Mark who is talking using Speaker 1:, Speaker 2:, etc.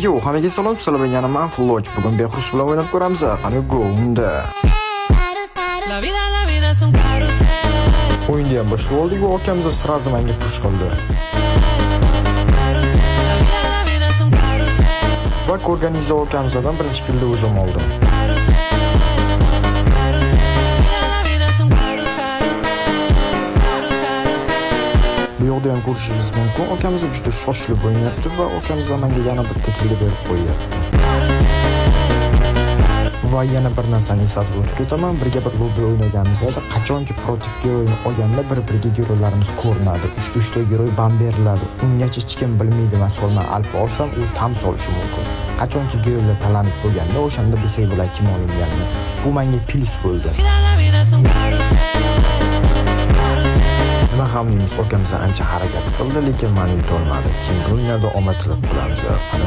Speaker 1: Yo, hammaga salom, sizlar bilan yana men Floch. Bugun Behruz bilan o'ynab ko'ramiz. Qani go unda. O'yinni ham boshlab oldik va akamiz sразу menga push qildi. Va ko'rganingizda akamizdan birinchi killni o'zim oldim. Bu yoqda ham ko'rishingiz mumkin. Akamiz juda shoshilib o'ynayapti va akamiz menga yana bitta kill berib qo'yapti. Va yana bir narsani eslatib o'tib ketaman. Birga bir lobbi o'ynaganimizda qachonki protivga o'yin olganda bir-biriga giroylarimiz ko'rinadi. 3-3 ta giroy bam beriladi. Ungacha hech kim bilmaydi. Masalan, men alfa olsam, u tam solishi mumkin. Qachonki giroylar talanib qo'yganda, o'shanda bilsak bo'ladi kim olinganini. Bu menga plus bo'ldi. Nima ham deymiz, akamiz ancha harakat qildi, lekin men yutolmadim. Keyingi o'yinlarda omad tilab qolamiz. Qani